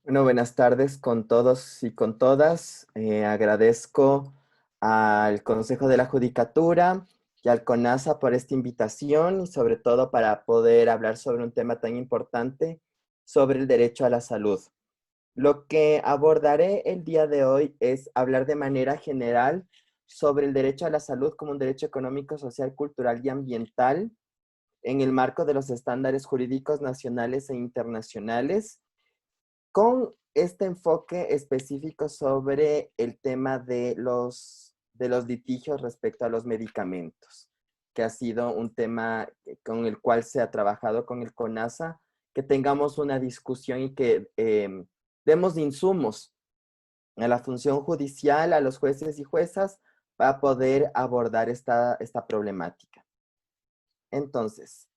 Bueno, buenas tardes con todos y con todas. Agradezco al Consejo de la Judicatura y al CONASA por esta invitación y sobre todo para poder hablar sobre un tema tan importante, sobre el derecho a la salud. Lo que abordaré el día de hoy es hablar de manera general sobre el derecho a la salud como un derecho económico, social, cultural y ambiental en el marco de los estándares jurídicos nacionales e internacionales con este enfoque específico sobre el tema de los litigios respecto a los medicamentos, que ha sido un tema con el cual se ha trabajado con el CONASA, que tengamos una discusión y que demos insumos a la función judicial, a los jueces y juezas, para poder abordar esta problemática. Entonces,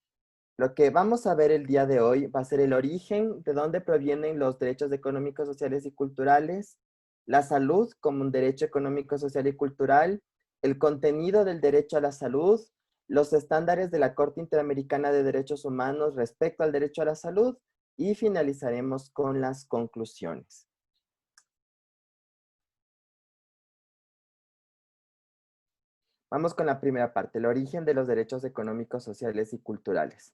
lo que vamos a ver el día de hoy va a ser el origen, de dónde provienen los derechos económicos, sociales y culturales, la salud como un derecho económico, social y cultural, el contenido del derecho a la salud, los estándares de la Corte Interamericana de Derechos Humanos respecto al derecho a la salud y finalizaremos con las conclusiones. Vamos con la primera parte, el origen de los derechos económicos, sociales y culturales.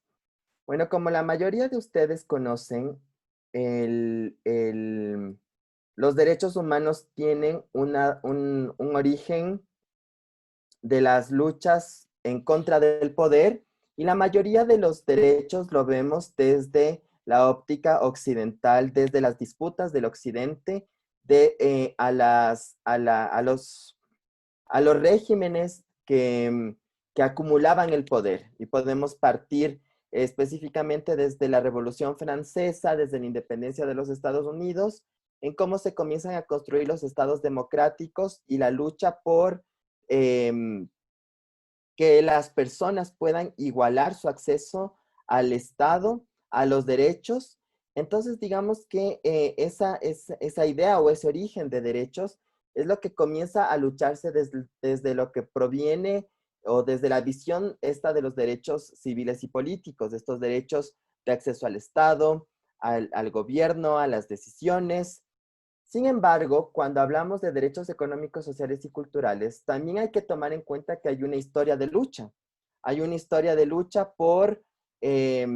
Bueno, como la mayoría de ustedes conocen, el, el- los derechos humanos tienen un origen de las luchas en contra del poder y la mayoría de los derechos lo vemos desde la óptica occidental, desde las disputas del occidente a los regímenes que acumulaban el poder. Y podemos partir específicamente desde la Revolución Francesa, desde la independencia de los Estados Unidos, en cómo se comienzan a construir los estados democráticos y la lucha por eh, que las personas puedan igualar su acceso al Estado, a los derechos. Entonces, digamos que esa idea o ese origen de derechos es lo que comienza a lucharse desde lo que proviene o desde la visión esta de los derechos civiles y políticos, de estos derechos de acceso al Estado, al gobierno, a las decisiones. Sin embargo, cuando hablamos de derechos económicos, sociales y culturales, también hay que tomar en cuenta que hay una historia de lucha. Hay una historia de lucha por eh,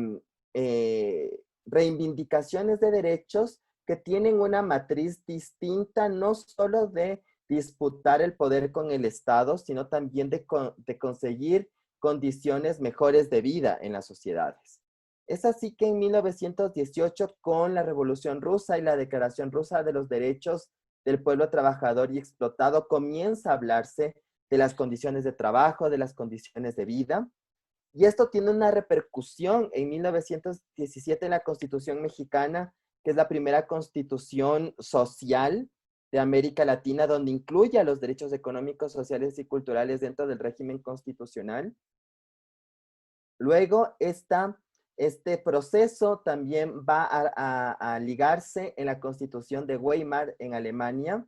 reivindicaciones de derechos que tienen una matriz distinta, no solo de disputar el poder con el Estado, sino también de conseguir condiciones mejores de vida en las sociedades. Es así que en 1918, con la Revolución Rusa y la Declaración Rusa de los Derechos del Pueblo Trabajador y Explotado, comienza a hablarse de las condiciones de trabajo, de las condiciones de vida. Y esto tiene una repercusión en 1917 en la Constitución mexicana, que es la primera constitución social de América Latina, donde incluye a los derechos económicos, sociales y culturales dentro del régimen constitucional. Luego, este proceso también va a ligarse en la Constitución de Weimar en Alemania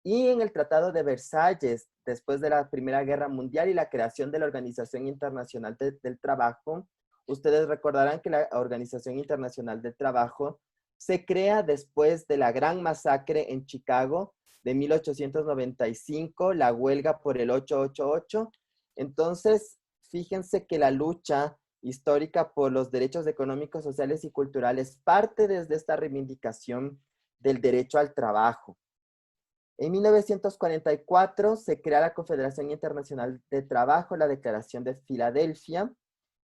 y en el Tratado de Versalles después de la Primera Guerra Mundial y la creación de la Organización Internacional del Trabajo. Ustedes recordarán que la Organización Internacional del Trabajo se crea después de la gran masacre en Chicago de 1895, la huelga por el 888. Entonces, fíjense que la lucha histórica por los derechos económicos, sociales y culturales parte desde esta reivindicación del derecho al trabajo. En 1944 se crea la Confederación Internacional de Trabajo, la Declaración de Filadelfia,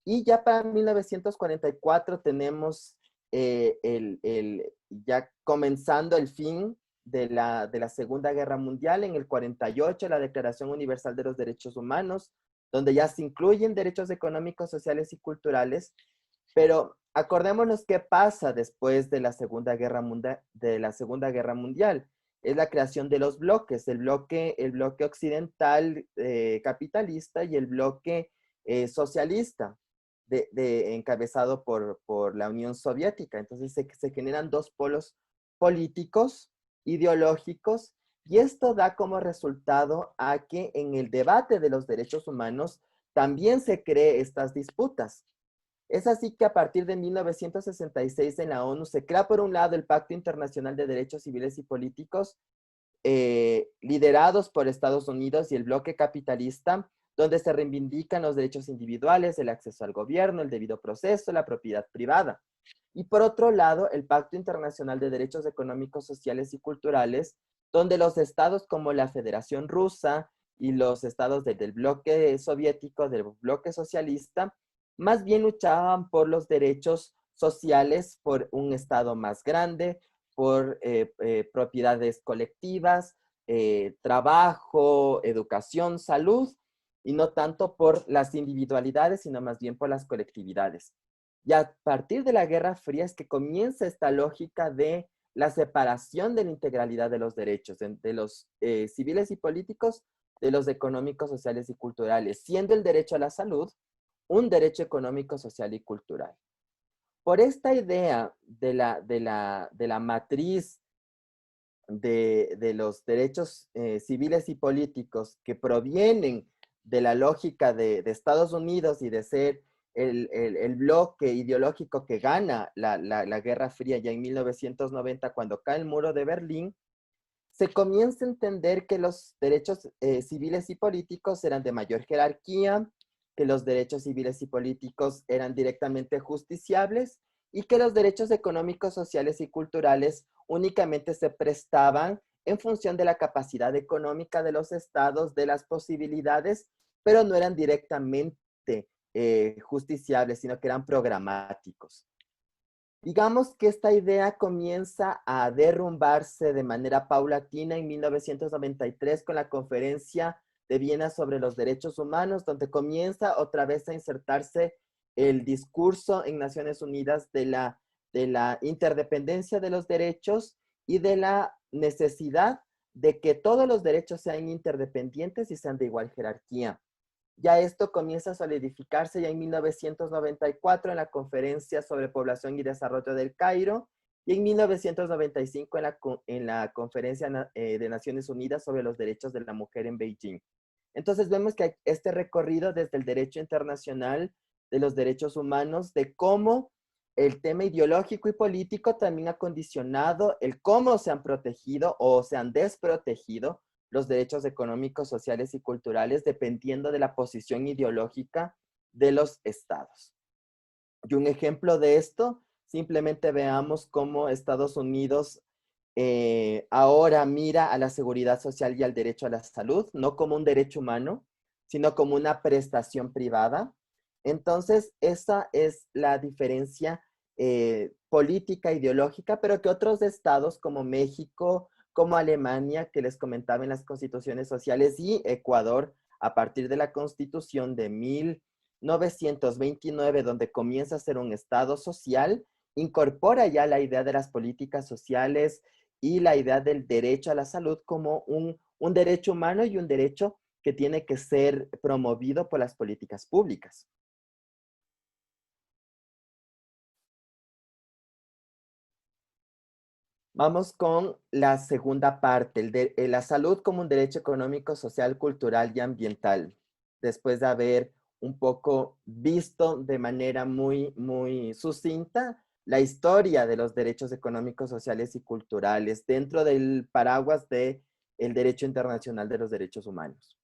y ya para 1944 tenemos ya comenzando el fin de la Segunda Guerra Mundial, en el 48 la Declaración Universal de los Derechos Humanos, donde ya se incluyen derechos económicos, sociales y culturales, pero acordémonos qué pasa después de la Segunda Guerra Mundial. Es la creación de los bloques, el bloque occidental capitalista y el bloque socialista, encabezado por la Unión Soviética. Entonces se generan dos polos políticos, ideológicos, y esto da como resultado a que en el debate de los derechos humanos también se cree estas disputas. Es así que a partir de 1966 en la ONU se crea por un lado el Pacto Internacional de Derechos Civiles y Políticos, liderados por Estados Unidos y el bloque capitalista, donde se reivindican los derechos individuales, el acceso al gobierno, el debido proceso, la propiedad privada. Y por otro lado, el Pacto Internacional de Derechos Económicos, Sociales y Culturales, donde los estados como la Federación Rusa y los estados del bloque soviético, del bloque socialista, más bien luchaban por los derechos sociales, por un estado más grande, por propiedades colectivas, trabajo, educación, salud, y no tanto por las individualidades, sino más bien por las colectividades. Y a partir de la Guerra Fría es que comienza esta lógica de la separación de la integralidad de los derechos, de los civiles y políticos, de los económicos, sociales y culturales, siendo el derecho a la salud un derecho económico, social y cultural. Por esta idea de la matriz de los derechos civiles y políticos que provienen de la lógica de Estados Unidos y de ser el bloque ideológico que gana la Guerra Fría ya en 1990 cuando cae el muro de Berlín, se comienza a entender que los derechos civiles y políticos eran de mayor jerarquía, que los derechos civiles y políticos eran directamente justiciables y que los derechos económicos, sociales y culturales únicamente se prestaban en función de la capacidad económica de los estados, de las posibilidades, pero no eran directamente justiciables, sino que eran programáticos. Digamos que esta idea comienza a derrumbarse de manera paulatina en 1993 con la Conferencia de Viena sobre los Derechos Humanos, donde comienza otra vez a insertarse el discurso en Naciones Unidas de la interdependencia de los derechos y de la necesidad de que todos los derechos sean interdependientes y sean de igual jerarquía. Ya esto comienza a solidificarse ya en 1994 en la Conferencia sobre Población y Desarrollo del Cairo y en 1995 en la Conferencia de Naciones Unidas sobre los Derechos de la Mujer en Beijing. Entonces vemos que este recorrido desde el derecho internacional de los derechos humanos, de cómo el tema ideológico y político también ha condicionado el cómo se han protegido o se han desprotegido los derechos económicos, sociales y culturales dependiendo de la posición ideológica de los estados. Y un ejemplo de esto, simplemente veamos cómo Estados Unidos ahora mira a la seguridad social y al derecho a la salud, no como un derecho humano, sino como una prestación privada. Entonces, esa es la diferencia política, ideológica, pero que otros estados como México, como Alemania, que les comentaba en las constituciones sociales, y Ecuador, a partir de la constitución de 1929, donde comienza a ser un estado social, incorpora ya la idea de las políticas sociales y la idea del derecho a la salud como un derecho humano y un derecho que tiene que ser promovido por las políticas públicas. Vamos con la segunda parte, la salud como un derecho económico, social, cultural y ambiental. Después de haber un poco visto de manera muy, muy sucinta la historia de los derechos económicos, sociales y culturales dentro del paraguas del derecho internacional de los derechos humanos.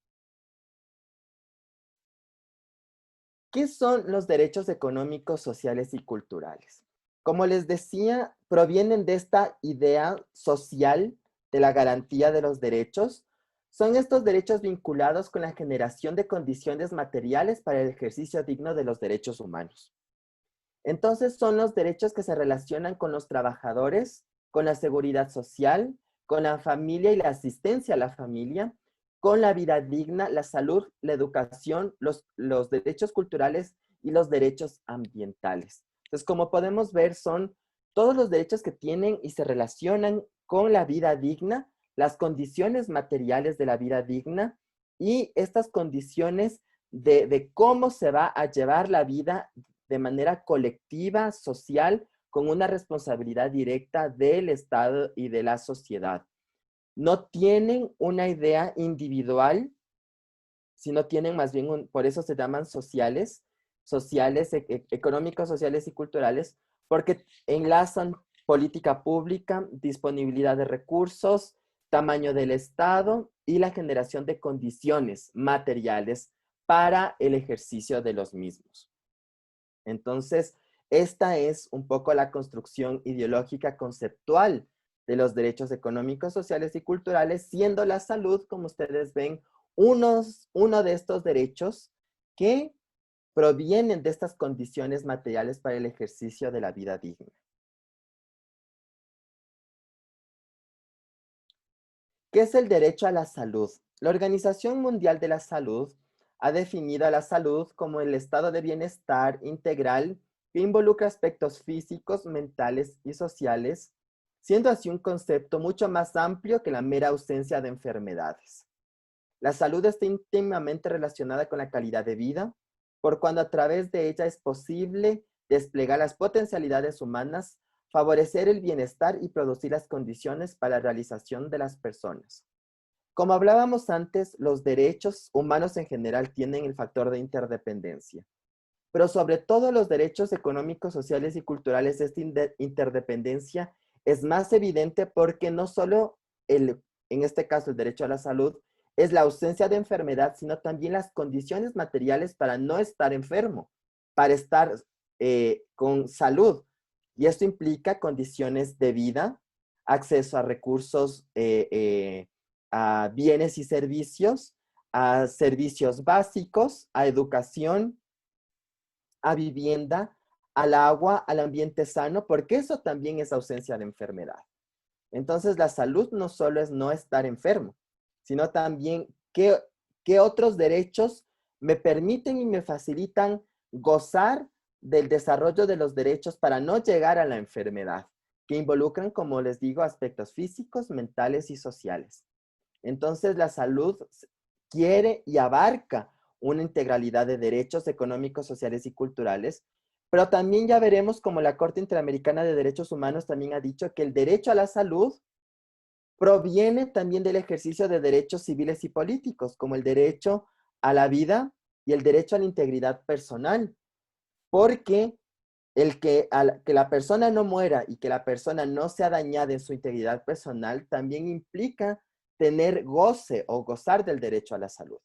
¿Qué son los derechos económicos, sociales y culturales? Como les decía, provienen de esta idea social de la garantía de los derechos. Son estos derechos vinculados con la generación de condiciones materiales para el ejercicio digno de los derechos humanos. Entonces, son los derechos que se relacionan con los trabajadores, con la seguridad social, con la familia y la asistencia a la familia, con la vida digna, la salud, la educación, los derechos culturales y los derechos ambientales. Entonces, como podemos ver, son todos los derechos que tienen y se relacionan con la vida digna, las condiciones materiales de la vida digna y estas condiciones de cómo se va a llevar la vida de manera colectiva, social, con una responsabilidad directa del Estado y de la sociedad. No tienen una idea individual, sino tienen más bien, por eso se llaman sociales, sociales, económicos, sociales y culturales, porque enlazan política pública, disponibilidad de recursos, tamaño del Estado y la generación de condiciones materiales para el ejercicio de los mismos. Entonces, esta es un poco la construcción ideológica conceptual de los derechos económicos, sociales y culturales, siendo la salud, como ustedes ven, uno de estos derechos que provienen de estas condiciones materiales para el ejercicio de la vida digna. ¿Qué es el derecho a la salud? La Organización Mundial de la Salud ha definido a la salud como el estado de bienestar integral que involucra aspectos físicos, mentales y sociales, siendo así un concepto mucho más amplio que la mera ausencia de enfermedades. La salud está íntimamente relacionada con la calidad de vida, por cuando a través de ella es posible desplegar las potencialidades humanas, favorecer el bienestar y producir las condiciones para la realización de las personas. Como hablábamos antes, los derechos humanos en general tienen el factor de interdependencia, pero sobre todo los derechos económicos, sociales y culturales, esta interdependencia es más evidente porque no solo en este caso el derecho a la salud es la ausencia de enfermedad, sino también las condiciones materiales para no estar enfermo, para estar con salud. Y esto implica condiciones de vida, acceso a recursos, a bienes y servicios, a servicios básicos, a educación, a vivienda, al agua, al ambiente sano, porque eso también es ausencia de enfermedad. Entonces, la salud no solo es no estar enfermo, sino también qué otros derechos me permiten y me facilitan gozar del desarrollo de los derechos para no llegar a la enfermedad, que involucran, como les digo, aspectos físicos, mentales y sociales. Entonces, la salud quiere y abarca una integralidad de derechos económicos, sociales y culturales, pero también ya veremos como la Corte Interamericana de Derechos Humanos también ha dicho que el derecho a la salud proviene también del ejercicio de derechos civiles y políticos, como el derecho a la vida y el derecho a la integridad personal, porque que la persona no muera y que la persona no sea dañada en su integridad personal también implica tener goce o gozar del derecho a la salud.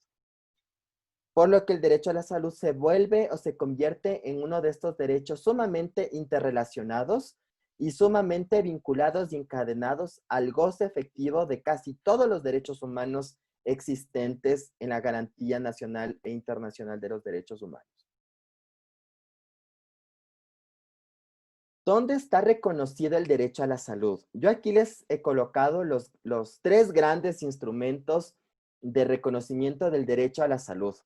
Por lo que el derecho a la salud se vuelve o se convierte en uno de estos derechos sumamente interrelacionados y sumamente vinculados y encadenados al goce efectivo de casi todos los derechos humanos existentes en la garantía nacional e internacional de los derechos humanos. ¿Dónde está reconocido el derecho a la salud? Yo aquí les he colocado los tres grandes instrumentos de reconocimiento del derecho a la salud.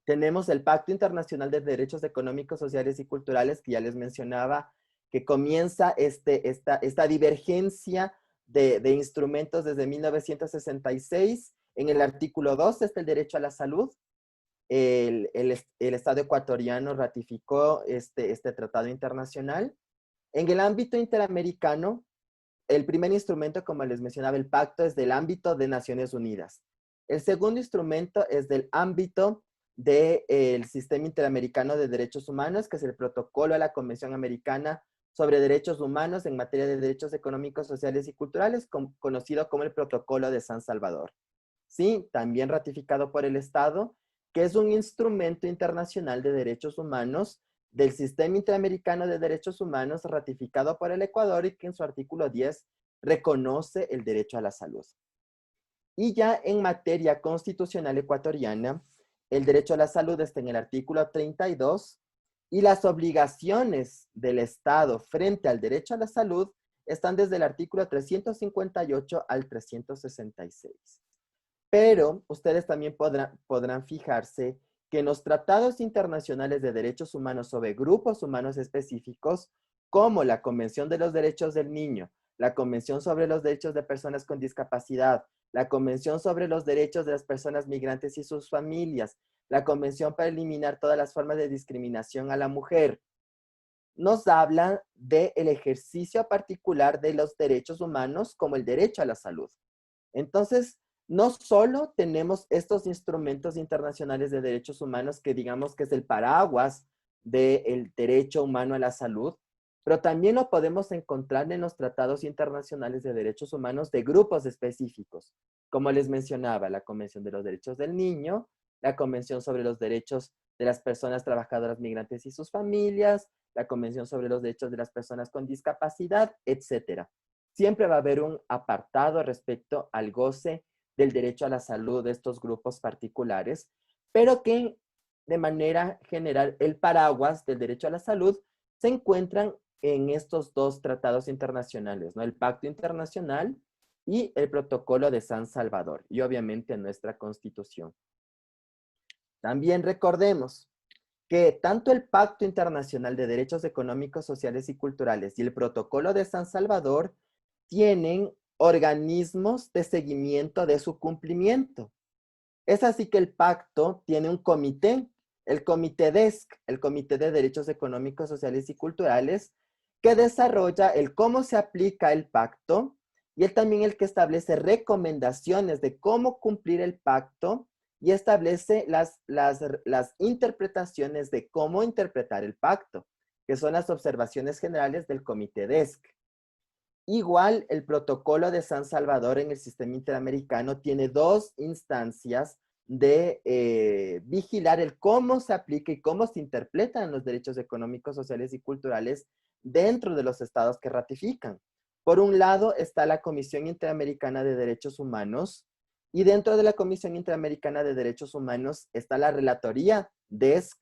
Tenemos el Pacto Internacional de Derechos Económicos, Sociales y Culturales, que ya les mencionaba, que comienza esta divergencia de instrumentos desde 1966. En el artículo 2 está el derecho a la salud. El Estado ecuatoriano ratificó este tratado internacional. En el ámbito interamericano, el primer instrumento, como les mencionaba, el pacto es del ámbito de Naciones Unidas. El segundo instrumento es del ámbito del Sistema Interamericano de Derechos Humanos, que es el protocolo a la Convención Americana sobre Derechos Humanos en materia de derechos económicos, sociales y culturales, conocido como el Protocolo de San Salvador. Sí, también ratificado por el Estado, que es un instrumento internacional de derechos humanos del Sistema Interamericano de Derechos Humanos ratificado por el Ecuador y que en su artículo 10 reconoce el derecho a la salud. Y ya en materia constitucional ecuatoriana, el derecho a la salud está en el artículo 32 y las obligaciones del Estado frente al derecho a la salud están desde el artículo 358 al 366. Pero ustedes también podrán fijarse que en los tratados internacionales de derechos humanos sobre grupos humanos específicos, como la Convención de los Derechos del Niño, la Convención sobre los Derechos de Personas con Discapacidad, la Convención sobre los Derechos de las Personas Migrantes y sus Familias, la Convención para eliminar todas las formas de discriminación a la mujer, nos habla del ejercicio particular de los derechos humanos como el derecho a la salud. Entonces, no solo tenemos estos instrumentos internacionales de derechos humanos que digamos que es el paraguas del derecho humano a la salud, pero también lo podemos encontrar en los tratados internacionales de derechos humanos de grupos específicos. Como les mencionaba, la Convención de los Derechos del Niño, la Convención sobre los Derechos de las Personas Trabajadoras Migrantes y sus familias, la Convención sobre los Derechos de las Personas con Discapacidad, etcétera. Siempre va a haber un apartado respecto al goce del derecho a la salud de estos grupos particulares, pero que de manera general el paraguas del derecho a la salud se encuentran en estos dos tratados internacionales, ¿no? El Pacto Internacional y el Protocolo de San Salvador, y obviamente nuestra Constitución. También recordemos que tanto el Pacto Internacional de Derechos Económicos, Sociales y Culturales y el Protocolo de San Salvador tienen organismos de seguimiento de su cumplimiento. Es así que el pacto tiene un comité, el Comité DESC, el Comité de Derechos Económicos, Sociales y Culturales, que desarrolla el cómo se aplica el pacto y él también el que establece recomendaciones de cómo cumplir el pacto y establece las interpretaciones de cómo interpretar el pacto, que son las observaciones generales del Comité DESC. Igual, el protocolo de San Salvador en el sistema interamericano tiene dos instancias de vigilar el cómo se aplica y cómo se interpretan los derechos económicos, sociales y culturales dentro de los estados que ratifican. Por un lado está la Comisión Interamericana de Derechos Humanos y dentro de la Comisión Interamericana de Derechos Humanos está la Relatoría DESC,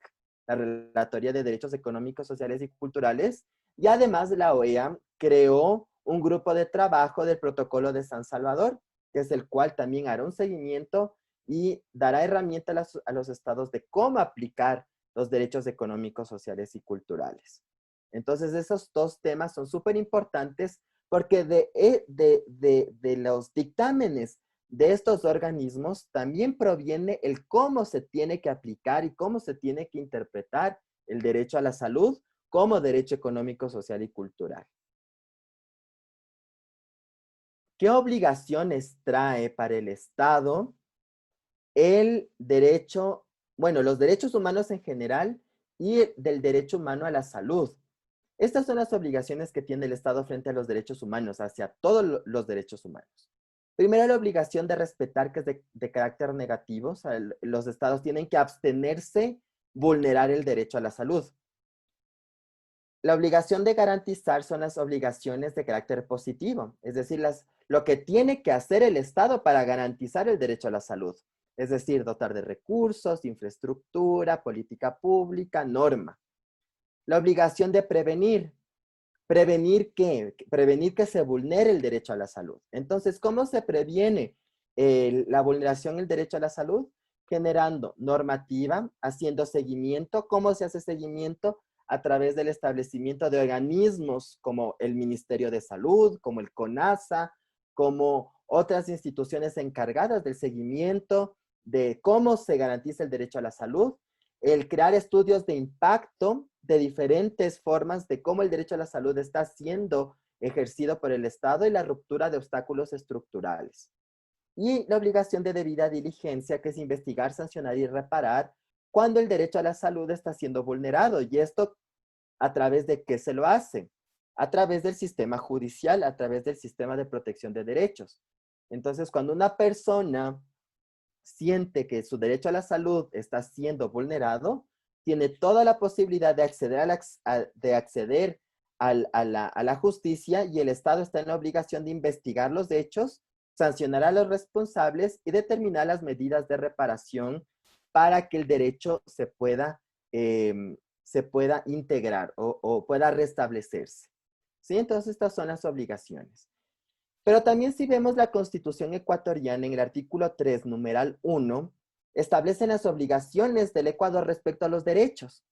la Relatoría de Derechos Económicos, Sociales y Culturales, y además la OEA creó un grupo de trabajo del Protocolo de San Salvador, que es el cual también hará un seguimiento y dará herramientas a los estados de cómo aplicar los derechos económicos, sociales y culturales. Entonces, esos dos temas son súper importantes porque de los dictámenes de estos organismos también proviene el cómo se tiene que aplicar y cómo se tiene que interpretar el derecho a la salud como derecho económico, social y cultural. ¿Qué obligaciones trae para el Estado el derecho, bueno, los derechos humanos en general y del derecho humano a la salud? Estas son las obligaciones que tiene el Estado frente a los derechos humanos, hacia todos los derechos humanos. Primero, la obligación de respetar, que es de carácter negativo, o sea, los estados tienen que abstenerse, vulnerar el derecho a la salud. La obligación de garantizar son las obligaciones de carácter positivo, es decir, lo que tiene que hacer el Estado para garantizar el derecho a la salud, es decir, dotar de recursos, infraestructura, política pública, norma. La obligación de prevenir. ¿Prevenir qué? Prevenir que se vulnere el derecho a la salud. Entonces, ¿cómo se previene la vulneración del derecho a la salud? Generando normativa, haciendo seguimiento. ¿Cómo se hace seguimiento? A través del establecimiento de organismos como el Ministerio de Salud, como el CONASA, como otras instituciones encargadas del seguimiento de cómo se garantiza el derecho a la salud, el crear estudios de impacto de diferentes formas de cómo el derecho a la salud está siendo ejercido por el Estado y la ruptura de obstáculos estructurales. Y la obligación de debida diligencia, que es investigar, sancionar y reparar cuando el derecho a la salud está siendo vulnerado. Y esto, ¿a través de qué se lo hace? A través del sistema judicial, a través del sistema de protección de derechos. Entonces, cuando una persona siente que su derecho a la salud está siendo vulnerado, tiene toda la posibilidad de acceder a la justicia y el Estado está en la obligación de investigar los hechos, sancionar a los responsables y determinar las medidas de reparación para que el derecho se pueda integrar o pueda restablecerse. ¿Sí? Entonces, estas son las obligaciones. Pero también si vemos la Constitución ecuatoriana en el artículo 3, numeral 1, establecen las obligaciones del Ecuador respecto a los derechos.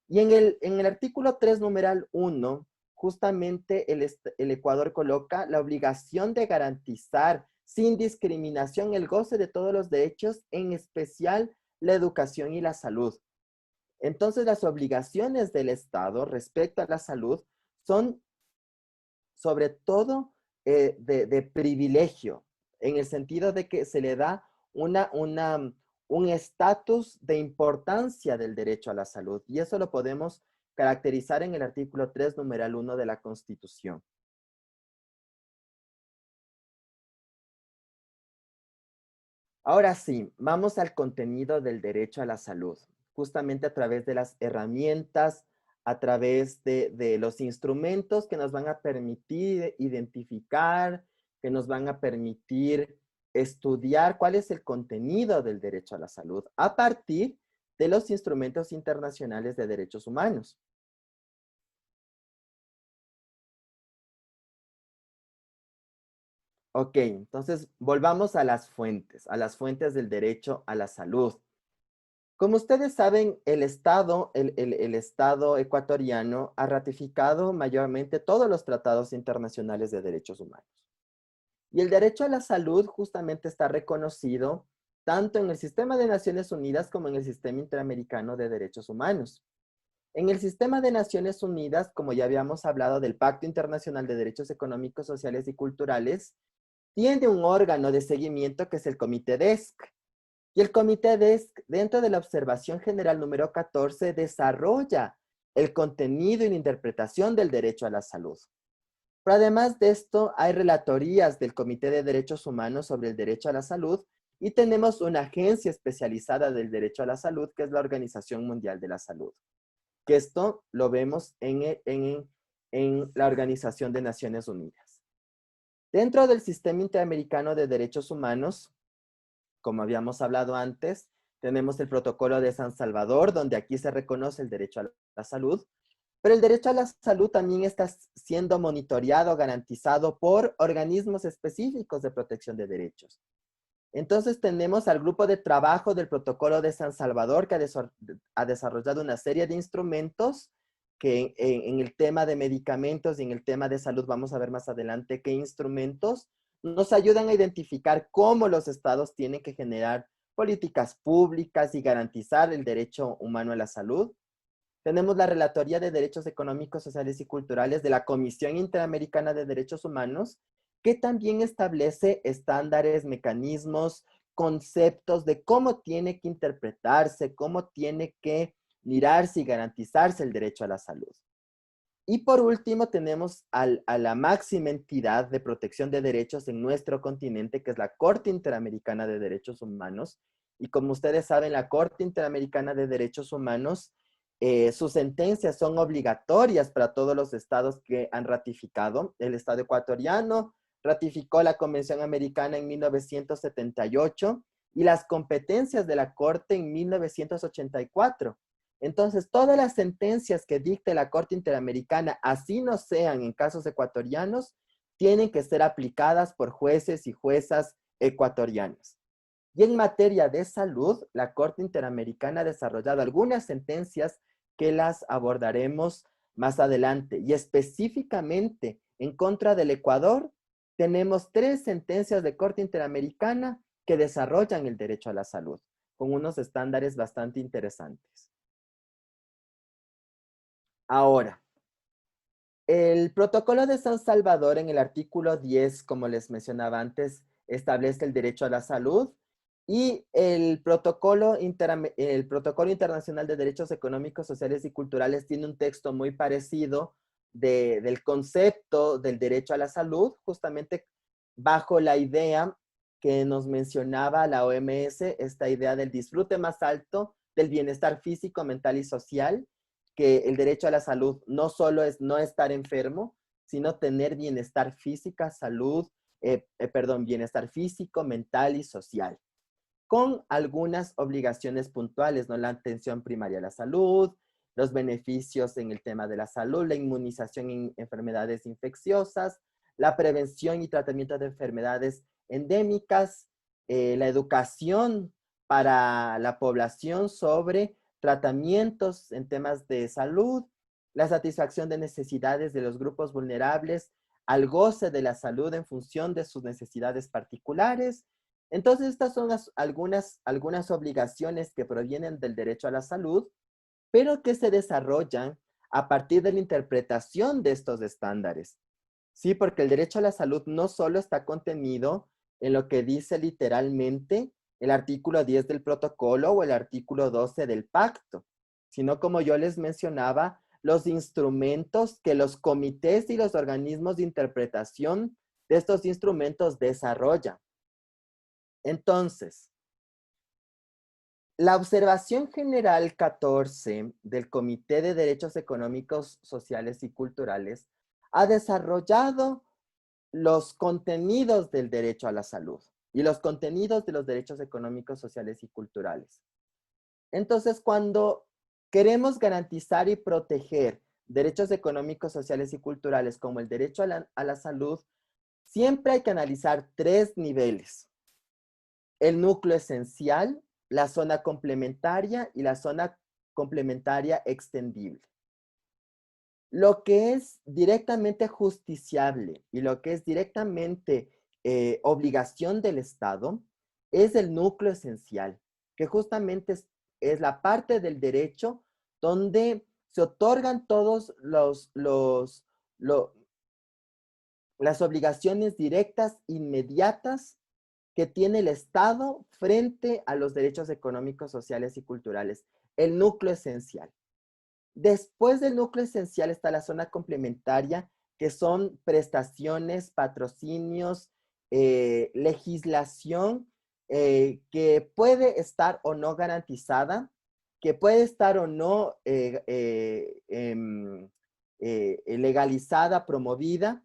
Y en el artículo 3, numeral 1, justamente el Ecuador coloca la obligación de garantizar sin discriminación el goce de todos los derechos, en especial la educación y la salud. Entonces, las obligaciones del Estado respecto a la salud son sobre todo de privilegio. en el sentido de que se le da un estatus de importancia del derecho a la salud. Y eso lo podemos caracterizar en el artículo 3, numeral 1 de la Constitución. Ahora sí, vamos al contenido del derecho a la salud, justamente a través de las herramientas, a través de los instrumentos que nos van a permitir identificar, que nos van a permitir estudiar cuál es el contenido del derecho a la salud a partir de los instrumentos internacionales de derechos humanos. Ok, entonces volvamos a las fuentes del derecho a la salud. Como ustedes saben, el Estado ecuatoriano ha ratificado mayormente todos los tratados internacionales de derechos humanos. Y el derecho a la salud justamente está reconocido tanto en el sistema de Naciones Unidas como en el sistema interamericano de derechos humanos. En el sistema de Naciones Unidas, como ya habíamos hablado del Pacto Internacional de Derechos Económicos, Sociales y Culturales, tiene un órgano de seguimiento que es el Comité DESC. Y el Comité DESC, dentro de la observación general número 14, desarrolla el contenido y la interpretación del derecho a la salud. Pero además de esto, hay relatorías del Comité de Derechos Humanos sobre el derecho a la salud y tenemos una agencia especializada del derecho a la salud, que es la Organización Mundial de la Salud. Que esto lo vemos en la Organización de Naciones Unidas. Dentro del Sistema Interamericano de Derechos Humanos, como habíamos hablado antes, tenemos el Protocolo de San Salvador, donde aquí se reconoce el derecho a la salud, pero el derecho a la salud también está siendo monitoreado, garantizado por organismos específicos de protección de derechos. Entonces tenemos al grupo de trabajo del Protocolo de San Salvador, que ha desarrollado una serie de instrumentos que en el tema de medicamentos y en el tema de salud vamos a ver más adelante qué instrumentos nos ayudan a identificar cómo los estados tienen que generar políticas públicas y garantizar el derecho humano a la salud. Tenemos la Relatoría de Derechos Económicos, Sociales y Culturales de la Comisión Interamericana de Derechos Humanos, que también establece estándares, mecanismos, conceptos de cómo tiene que interpretarse, cómo tiene que mirarse y garantizarse el derecho a la salud. Y por último tenemos a la máxima entidad de protección de derechos en nuestro continente, que es la Corte Interamericana de Derechos Humanos. Y como ustedes saben, la Corte Interamericana de Derechos Humanos, sus sentencias son obligatorias para todos los estados que han ratificado. El Estado ecuatoriano ratificó la Convención Americana en 1978 y las competencias de la Corte en 1984. Entonces, todas las sentencias que dicte la Corte Interamericana, así no sean en casos ecuatorianos, tienen que ser aplicadas por jueces y juezas ecuatorianos. Y en materia de salud, la Corte Interamericana ha desarrollado algunas sentencias que las abordaremos más adelante. Y específicamente en contra del Ecuador, tenemos 3 sentencias de Corte Interamericana que desarrollan el derecho a la salud, con unos estándares bastante interesantes. Ahora, el protocolo de San Salvador en el artículo 10, como les mencionaba antes, establece el derecho a la salud y el protocolo internacional de derechos económicos, sociales y culturales tiene un texto muy parecido del concepto del derecho a la salud, justamente bajo la idea que nos mencionaba la OMS, esta idea del disfrute más alto, del bienestar físico, mental y social, que el derecho a la salud no solo es no estar enfermo, sino tener bienestar física, bienestar físico, mental y social, con algunas obligaciones puntuales, ¿no? La atención primaria a la salud, los beneficios en el tema de la salud, la inmunización en enfermedades infecciosas, la prevención y tratamiento de enfermedades endémicas, la educación para la población sobre tratamientos en temas de salud, la satisfacción de necesidades de los grupos vulnerables al goce de la salud en función de sus necesidades particulares. Entonces, estas son algunas obligaciones que provienen del derecho a la salud, pero que se desarrollan a partir de la interpretación de estos estándares. Sí, porque el derecho a la salud no solo está contenido en lo que dice literalmente el artículo 10 del protocolo o el artículo 12 del pacto, sino como yo les mencionaba, los instrumentos que los comités y los organismos de interpretación de estos instrumentos desarrollan. Entonces, la observación general 14 del Comité de Derechos Económicos, Sociales y Culturales ha desarrollado los contenidos del derecho a la salud y los contenidos de los derechos económicos, sociales y culturales. Entonces, cuando queremos garantizar y proteger derechos económicos, sociales y culturales como el derecho a la salud, siempre hay que analizar tres niveles: el núcleo esencial, la zona complementaria y la zona complementaria extendible. Lo que es directamente justiciable y lo que es directamente obligación del Estado es el núcleo esencial, que justamente es la parte del derecho donde se otorgan todos las obligaciones directas, inmediatas, que tiene el Estado frente a los derechos económicos, sociales y culturales. El núcleo esencial. Después del núcleo esencial está la zona complementaria, que son prestaciones, patrocinios, legislación que puede estar o no garantizada, que puede estar o no legalizada, promovida,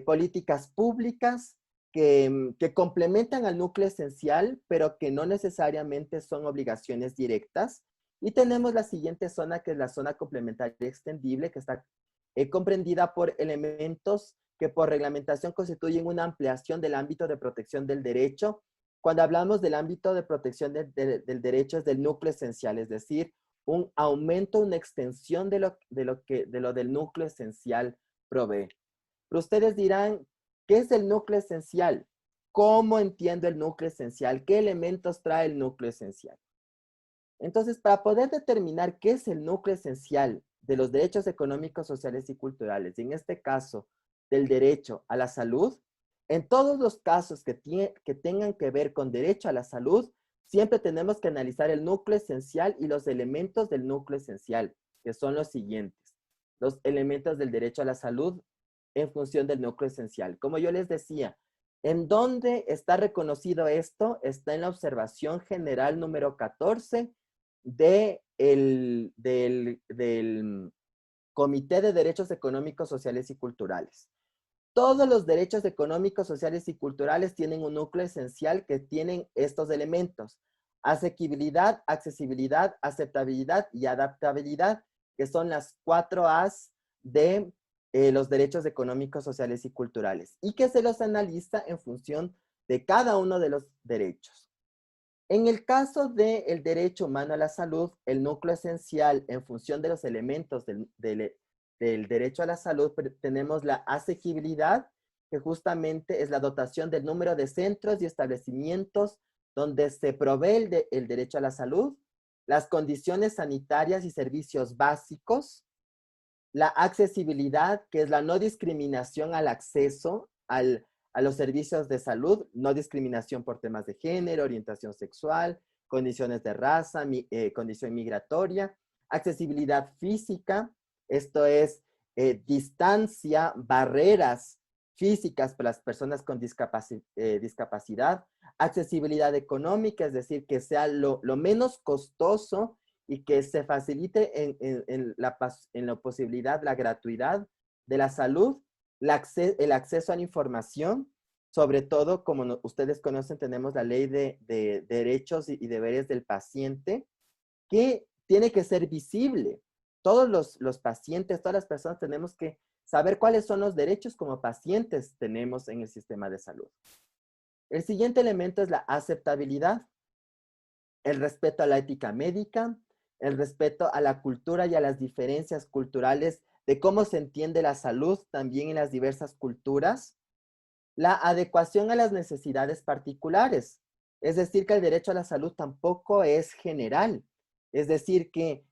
políticas públicas que complementan al núcleo esencial, pero que no necesariamente son obligaciones directas. Y tenemos la siguiente zona, que es la zona complementaria extendible, que está comprendida por elementos que por reglamentación constituyen una ampliación del ámbito de protección del derecho. Cuando hablamos del ámbito de protección del derecho, es del núcleo esencial, es decir, un aumento, una extensión de lo del núcleo esencial provee. Pero ustedes dirán, ¿qué es el núcleo esencial? ¿Cómo entiendo el núcleo esencial? ¿Qué elementos trae el núcleo esencial? Entonces, para poder determinar qué es el núcleo esencial de los derechos económicos, sociales y culturales, y en este caso, del derecho a la salud, en todos los casos que tengan que ver con derecho a la salud, siempre tenemos que analizar el núcleo esencial y los elementos del núcleo esencial, que son los siguientes: los elementos del derecho a la salud en función del núcleo esencial. Como yo les decía, ¿en dónde está reconocido esto? Está en la observación general número 14 del Comité de Derechos Económicos, Sociales y Culturales. Todos los derechos económicos, sociales y culturales tienen un núcleo esencial que tienen estos elementos: asequibilidad, accesibilidad, aceptabilidad y adaptabilidad, que son las 4 A's de los derechos económicos, sociales y culturales, y que se los analiza en función de cada uno de los derechos. En el caso del derecho humano a la salud, el núcleo esencial en función de los elementos del derecho a la salud, tenemos la asequibilidad, que justamente es la dotación del número de centros y establecimientos donde se provee el derecho a la salud, las condiciones sanitarias y servicios básicos, la accesibilidad, que es la no discriminación al acceso a los servicios de salud, no discriminación por temas de género, orientación sexual, condiciones de raza, condición migratoria, accesibilidad física, esto es distancia, barreras físicas para las personas con discapacidad, accesibilidad económica, es decir, que sea lo menos costoso y que se facilite en la posibilidad, la gratuidad de la salud, el acceso a la información, sobre todo, como ustedes conocen, tenemos la ley de derechos y deberes del paciente, que tiene que ser visible. Todos los pacientes, todas las personas tenemos que saber cuáles son los derechos como pacientes tenemos en el sistema de salud. El siguiente elemento es la aceptabilidad, el respeto a la ética médica, el respeto a la cultura y a las diferencias culturales de cómo se entiende la salud también en las diversas culturas, la adecuación a las necesidades particulares, es decir, que el derecho a la salud tampoco es general, es decir, que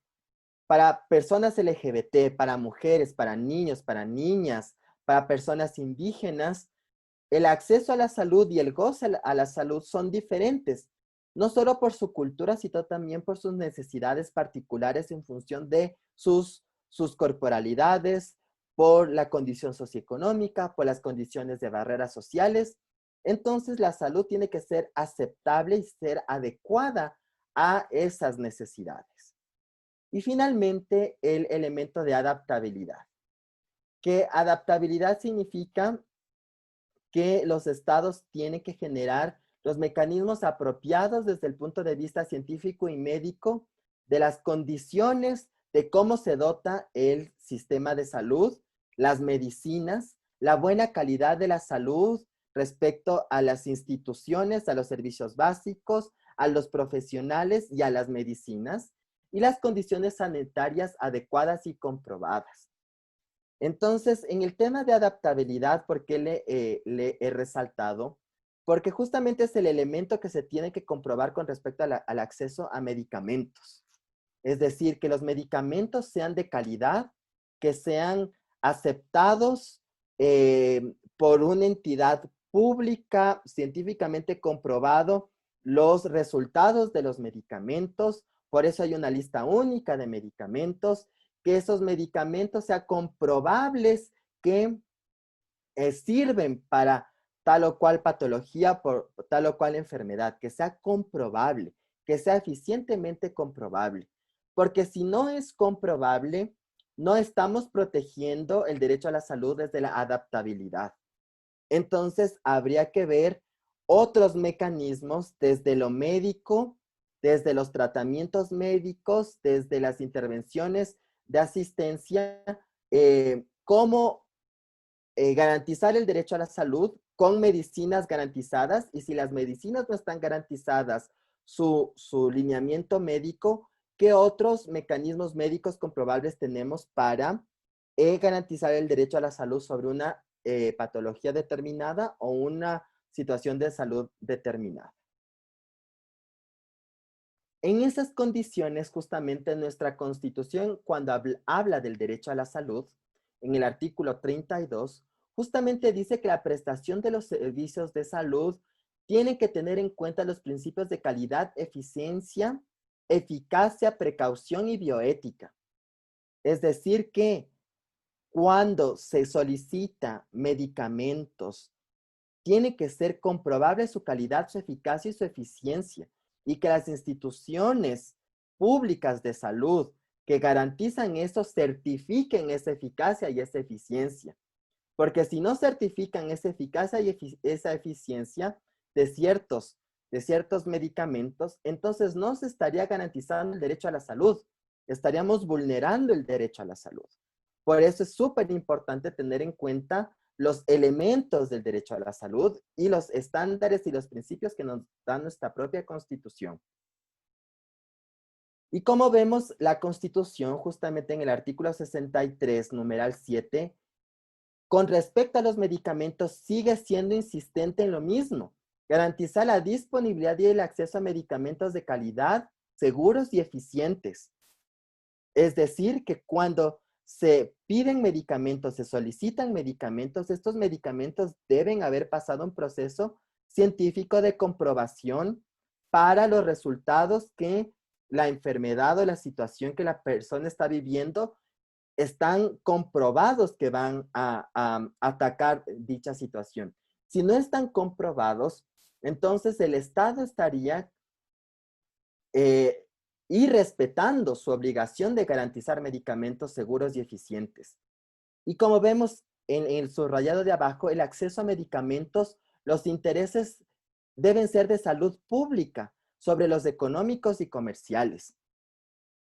para personas LGBT, para mujeres, para niños, para niñas, para personas indígenas, el acceso a la salud y el goce a la salud son diferentes, no solo por su cultura, sino también por sus necesidades particulares en función de sus corporalidades, por la condición socioeconómica, por las condiciones de barreras sociales. Entonces, la salud tiene que ser aceptable y ser adecuada a esas necesidades. Y finalmente, el elemento de adaptabilidad. Que adaptabilidad significa que los estados tienen que generar los mecanismos apropiados desde el punto de vista científico y médico de las condiciones de cómo se dota el sistema de salud, las medicinas, la buena calidad de la salud respecto a las instituciones, a los servicios básicos, a los profesionales y a las medicinas, y las condiciones sanitarias adecuadas y comprobadas. Entonces, en el tema de adaptabilidad, ¿por qué le he resaltado? Porque justamente es el elemento que se tiene que comprobar con respecto al acceso a medicamentos. Es decir, que los medicamentos sean de calidad, que sean aceptados por una entidad pública, científicamente comprobado los resultados de los medicamentos. Por eso hay una lista única de medicamentos, que esos medicamentos sean comprobables que sirven para tal o cual patología, por tal o cual enfermedad, que sea comprobable, que sea eficientemente comprobable. Porque si no es comprobable, no estamos protegiendo el derecho a la salud desde la adaptabilidad. Entonces, habría que ver otros mecanismos desde lo médico, desde los tratamientos médicos, desde las intervenciones de asistencia, cómo garantizar el derecho a la salud con medicinas garantizadas, y si las medicinas no están garantizadas, su lineamiento médico, ¿qué otros mecanismos médicos comprobables tenemos para garantizar el derecho a la salud sobre una patología determinada o una situación de salud determinada? En esas condiciones, justamente nuestra Constitución, cuando habla del derecho a la salud, en el artículo 32, justamente dice que la prestación de los servicios de salud tiene que tener en cuenta los principios de calidad, eficiencia, eficacia, precaución y bioética. Es decir, que cuando se solicita medicamentos, tiene que ser comprobable su calidad, su eficacia y su eficiencia, y que las instituciones públicas de salud que garantizan eso certifiquen esa eficacia y esa eficiencia. Porque si no certifican esa eficacia y esa eficiencia de ciertos medicamentos, entonces no se estaría garantizando el derecho a la salud. Estaríamos vulnerando el derecho a la salud. Por eso es súper importante tener en cuenta los elementos del derecho a la salud y los estándares y los principios que nos da nuestra propia Constitución. Y como vemos, la Constitución, justamente en el artículo 63, numeral 7, con respecto a los medicamentos, sigue siendo insistente en lo mismo: garantizar la disponibilidad y el acceso a medicamentos de calidad, seguros y eficientes. Es decir, que cuando se piden medicamentos, se solicitan medicamentos, estos medicamentos deben haber pasado un proceso científico de comprobación para los resultados que la enfermedad o la situación que la persona está viviendo están comprobados que van a atacar dicha situación. Si no están comprobados, entonces el Estado estaría eh, irrespetando su obligación de garantizar medicamentos seguros y eficientes. Y como vemos en el subrayado de abajo, el acceso a medicamentos, los intereses deben ser de salud pública sobre los económicos y comerciales.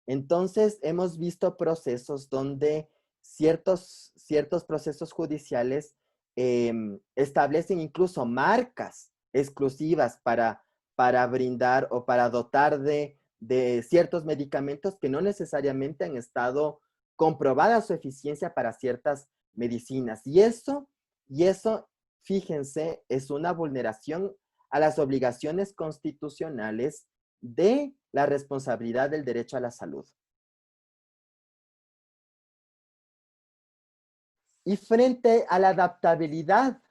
Entonces, hemos visto procesos donde ciertos procesos judiciales establecen incluso marcas exclusivas para brindar o para dotar de ciertos medicamentos que no necesariamente han estado comprobada su eficiencia para ciertas medicinas. Y eso, fíjense, es una vulneración a las obligaciones constitucionales de la responsabilidad del derecho a la salud. Y frente a la adaptabilidad,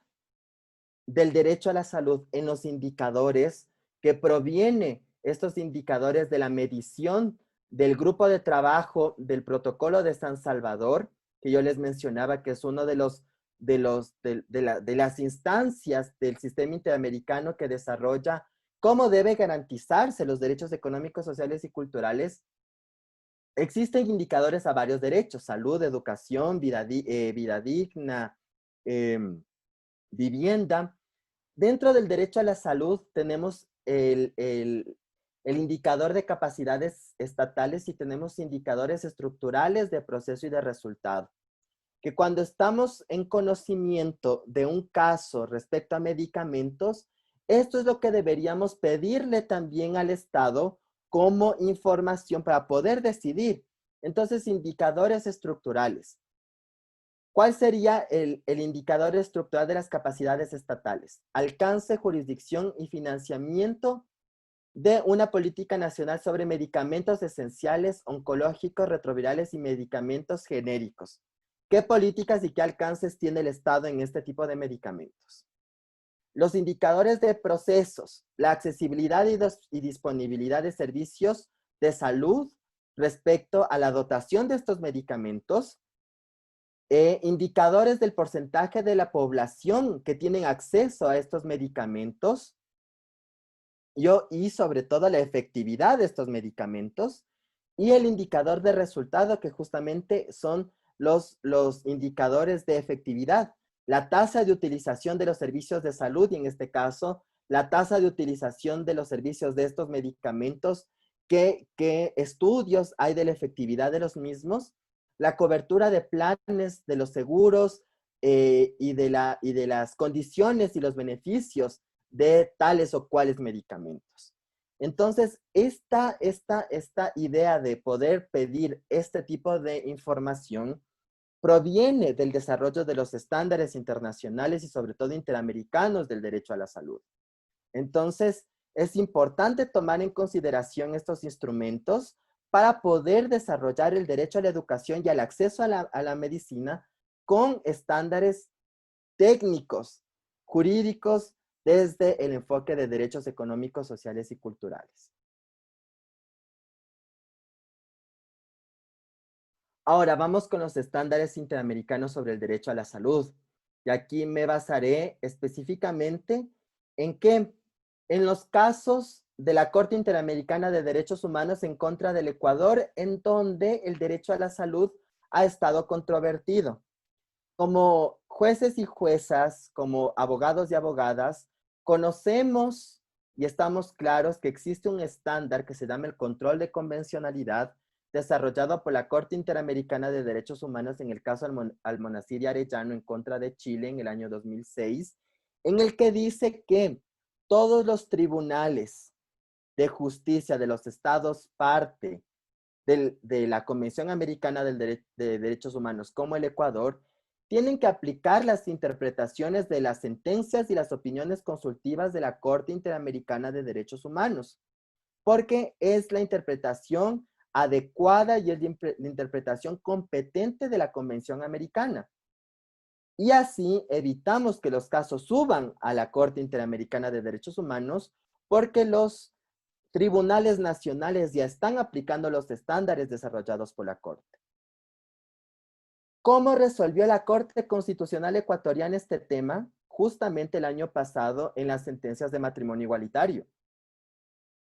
del derecho a la salud en los indicadores que proviene estos indicadores de la medición del grupo de trabajo del protocolo de San Salvador, que yo les mencionaba que es uno de las instancias del sistema interamericano que desarrolla cómo debe garantizarse los derechos económicos, sociales y culturales. Existen indicadores a varios derechos: salud, educación, vida digna, vivienda. Dentro del derecho a la salud tenemos el indicador de capacidades estatales y tenemos indicadores estructurales de proceso y de resultado. Que cuando estamos en conocimiento de un caso respecto a medicamentos, esto es lo que deberíamos pedirle también al Estado como información para poder decidir. Entonces, indicadores estructurales. ¿Cuál sería el indicador estructural de las capacidades estatales? Alcance, jurisdicción y financiamiento de una política nacional sobre medicamentos esenciales, oncológicos, retrovirales y medicamentos genéricos. ¿Qué políticas y qué alcances tiene el Estado en este tipo de medicamentos? Los indicadores de procesos, la accesibilidad y disponibilidad de servicios de salud respecto a la dotación de estos medicamentos, indicadores del porcentaje de la población que tienen acceso a estos medicamentos y sobre todo la efectividad de estos medicamentos, y el indicador de resultado, que justamente son los indicadores de efectividad. La tasa de utilización de los servicios de salud y en este caso la tasa de utilización de los servicios de estos medicamentos, qué estudios hay de la efectividad de los mismos, la cobertura de planes de los seguros y de las condiciones y los beneficios de tales o cuales medicamentos. Entonces, esta idea de poder pedir este tipo de información proviene del desarrollo de los estándares internacionales y sobre todo interamericanos del derecho a la salud. Entonces, es importante tomar en consideración estos instrumentos para poder desarrollar el derecho a la educación y al acceso a la medicina con estándares técnicos, jurídicos, desde el enfoque de derechos económicos, sociales y culturales. Ahora vamos con los estándares interamericanos sobre el derecho a la salud. Y aquí me basaré específicamente en que en los casos de la Corte Interamericana de Derechos Humanos en contra del Ecuador, en donde el derecho a la salud ha estado controvertido. Como jueces y juezas, como abogados y abogadas, conocemos y estamos claros que existe un estándar que se llama el control de convencionalidad, desarrollado por la Corte Interamericana de Derechos Humanos en el caso Almonacid y Arellano en contra de Chile en el año 2006, en el que dice que todos los tribunales de justicia de los estados parte de la Convención Americana de Derechos Humanos, como el Ecuador, tienen que aplicar las interpretaciones de las sentencias y las opiniones consultivas de la Corte Interamericana de Derechos Humanos, porque es la interpretación adecuada y es la interpretación competente de la Convención Americana. Y así evitamos que los casos suban a la Corte Interamericana de Derechos Humanos, porque los tribunales nacionales ya están aplicando los estándares desarrollados por la Corte. ¿Cómo resolvió la Corte Constitucional Ecuatoriana este tema? Justamente el año pasado en las sentencias de matrimonio igualitario,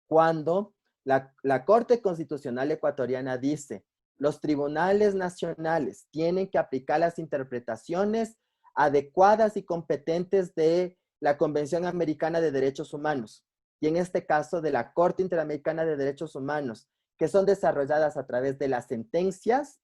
cuando la Corte Constitucional Ecuatoriana dice: los tribunales nacionales tienen que aplicar las interpretaciones adecuadas y competentes de la Convención Americana de Derechos Humanos, y en este caso de la Corte Interamericana de Derechos Humanos, que son desarrolladas a través de las sentencias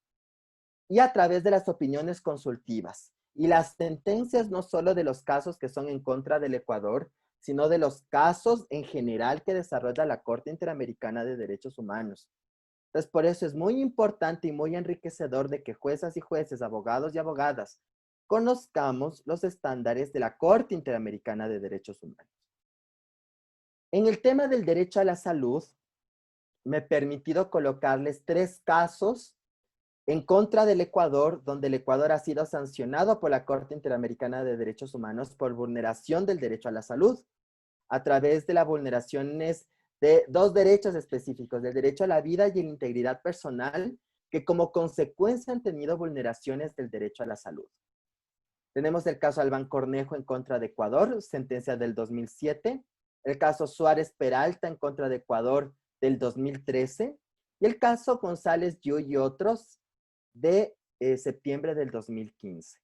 y a través de las opiniones consultivas. Y las sentencias no solo de los casos que son en contra del Ecuador, sino de los casos en general que desarrolla la Corte Interamericana de Derechos Humanos. Entonces, por eso es muy importante y muy enriquecedor de que juezas y jueces, abogados y abogadas, conozcamos los estándares de la Corte Interamericana de Derechos Humanos. En el tema del derecho a la salud, me he permitido colocarles 3 casos en contra del Ecuador, donde el Ecuador ha sido sancionado por la Corte Interamericana de Derechos Humanos por vulneración del derecho a la salud, a través de las vulneraciones de dos derechos específicos, del derecho a la vida y la integridad personal, que como consecuencia han tenido vulneraciones del derecho a la salud. Tenemos el caso Albán Cornejo en contra de Ecuador, sentencia del 2007, el caso Suárez Peralta en contra de Ecuador del 2013, y el caso González Yu y otros de septiembre del 2015,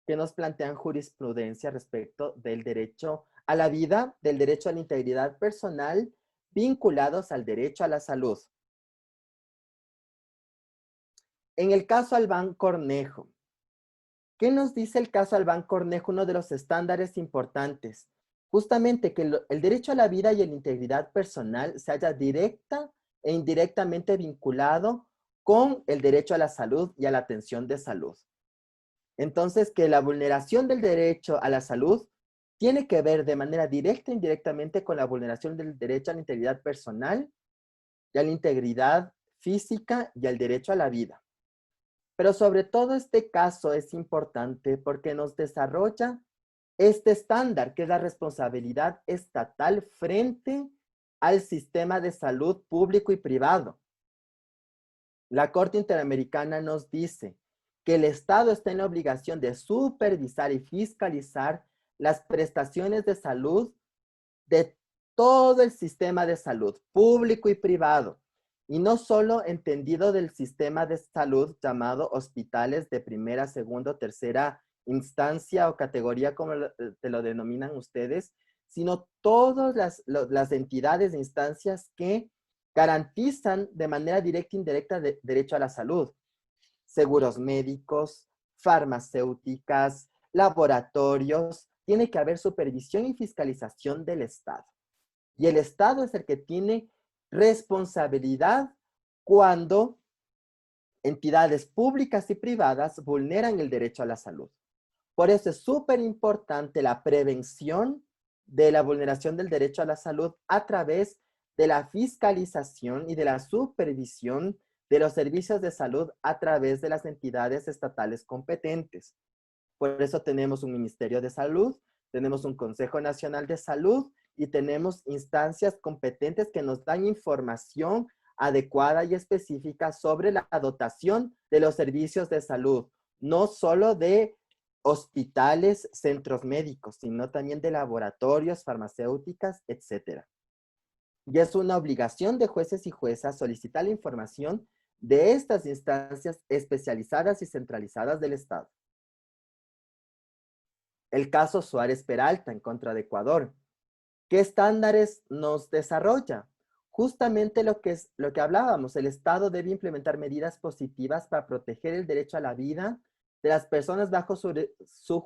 que nos plantean jurisprudencia respecto del derecho a la vida, del derecho a la integridad personal, vinculados al derecho a la salud. En el caso Albán Cornejo, ¿qué nos dice el caso Albán Cornejo? Uno de los estándares importantes. Justamente que el derecho a la vida y a la integridad personal se haya directa e indirectamente vinculado con el derecho a la salud y a la atención de salud. Entonces, que la vulneración del derecho a la salud tiene que ver de manera directa e indirectamente con la vulneración del derecho a la integridad personal y a la integridad física y al derecho a la vida. Pero sobre todo este caso es importante porque nos desarrolla este estándar, que es la responsabilidad estatal frente al sistema de salud público y privado. La Corte Interamericana nos dice que el Estado está en la obligación de supervisar y fiscalizar las prestaciones de salud de todo el sistema de salud, público y privado, y no solo entendido del sistema de salud llamado hospitales de primera, segunda, tercera instancia o categoría, como te lo denominan ustedes, sino todas las entidades e instancias que garantizan de manera directa e indirecta derecho a la salud. Seguros médicos, farmacéuticas, laboratorios, tiene que haber supervisión y fiscalización del Estado. Y el Estado es el que tiene responsabilidad cuando entidades públicas y privadas vulneran el derecho a la salud. Por eso es súper importante la prevención de la vulneración del derecho a la salud a través de la fiscalización y de la supervisión de los servicios de salud a través de las entidades estatales competentes. Por eso tenemos un Ministerio de Salud, tenemos un Consejo Nacional de Salud y tenemos instancias competentes que nos dan información adecuada y específica sobre la dotación de los servicios de salud, no solo de hospitales, centros médicos, sino también de laboratorios, farmacéuticas, etc. Y es una obligación de jueces y juezas solicitar la información de estas instancias especializadas y centralizadas del Estado. El caso Suárez Peralta en contra de Ecuador. ¿Qué estándares nos desarrolla? Justamente lo que hablábamos, el Estado debe implementar medidas positivas para proteger el derecho a la vida de las personas bajo su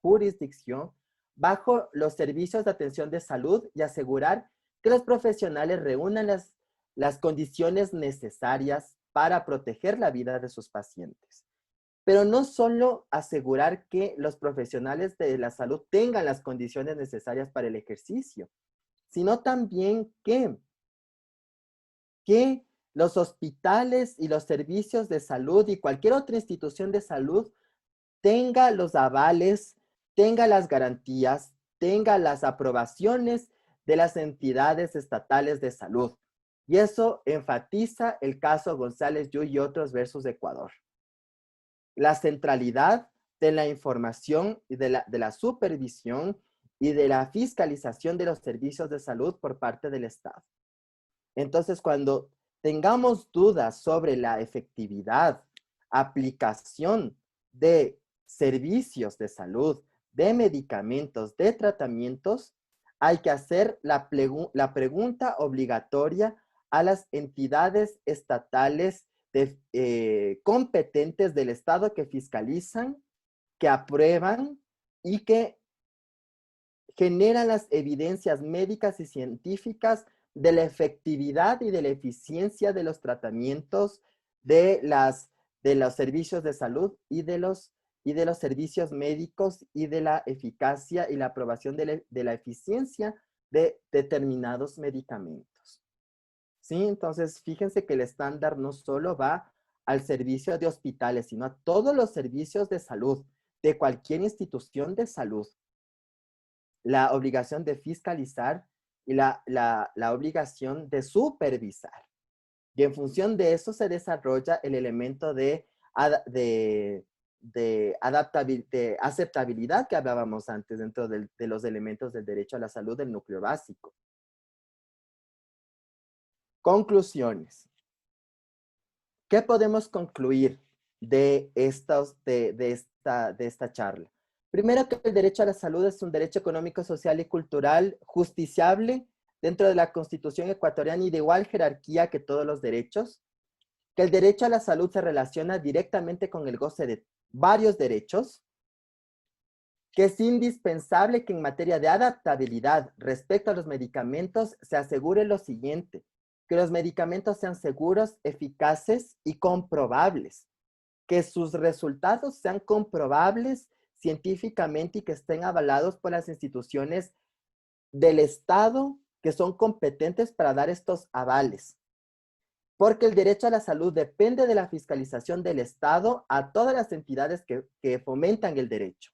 jurisdicción, bajo los servicios de atención de salud y asegurar que los profesionales reúnan las condiciones necesarias para proteger la vida de sus pacientes. Pero no solo asegurar que los profesionales de la salud tengan las condiciones necesarias para el ejercicio, sino también que los hospitales y los servicios de salud y cualquier otra institución de salud tenga los avales, tenga las garantías, tenga las aprobaciones de las entidades estatales de salud. Y eso enfatiza el caso González Yu y otros versus Ecuador. La centralidad de la información y de la supervisión y de la fiscalización de los servicios de salud por parte del Estado. Entonces, cuando tengamos dudas sobre la efectividad, aplicación de servicios de salud, de medicamentos, de tratamientos, hay que hacer la pregunta obligatoria a las entidades estatales competentes del Estado que fiscalizan, que aprueban y que generan las evidencias médicas y científicas de la efectividad y de la eficiencia de los tratamientos de los servicios de salud y de los servicios médicos y de la eficacia y la aprobación de la eficiencia de determinados medicamentos. ¿Sí? Entonces, fíjense que el estándar no solo va al servicio de hospitales, sino a todos los servicios de salud de cualquier institución de salud, la obligación de fiscalizar y la obligación de supervisar. Y en función de eso se desarrolla el elemento de aceptabilidad que hablábamos antes dentro de los elementos del derecho a la salud del núcleo básico. Conclusiones. ¿Qué podemos concluir de esta charla? Primero, que el derecho a la salud es un derecho económico, social y cultural justiciable dentro de la Constitución ecuatoriana y de igual jerarquía que todos los derechos. Que el derecho a la salud se relaciona directamente con el goce de varios derechos. Que es indispensable que en materia de adaptabilidad respecto a los medicamentos se asegure lo siguiente: que los medicamentos sean seguros, eficaces y comprobables, que sus resultados sean comprobables científicamente y que estén avalados por las instituciones del Estado que son competentes para dar estos avales. Porque el derecho a la salud depende de la fiscalización del Estado a todas las entidades que fomentan el derecho,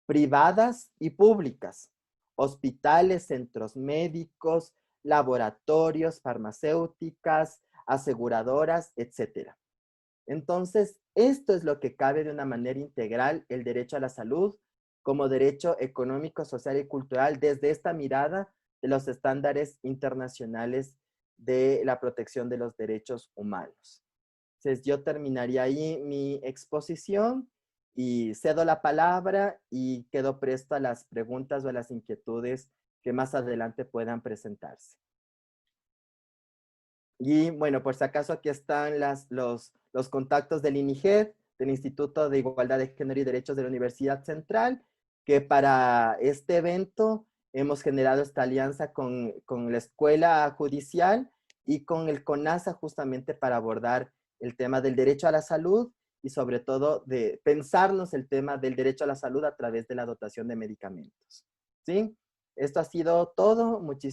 privadas y públicas, hospitales, centros médicos, laboratorios, farmacéuticas, aseguradoras, etc. Entonces, esto es lo que cabe de una manera integral el derecho a la salud como derecho económico, social y cultural desde esta mirada de los estándares internacionales de la protección de los derechos humanos. Entonces, yo terminaría ahí mi exposición y cedo la palabra y quedo presto a las preguntas o a las inquietudes que más adelante puedan presentarse. Y bueno, por si acaso aquí están los contactos del INIGED, del Instituto de Igualdad de Género y Derechos de la Universidad Central, que para este evento hemos generado esta alianza con la Escuela Judicial y con el CONASA justamente para abordar el tema del derecho a la salud y sobre todo de pensarnos el tema del derecho a la salud a través de la dotación de medicamentos. ¿Sí? Esto ha sido todo. Muchísimas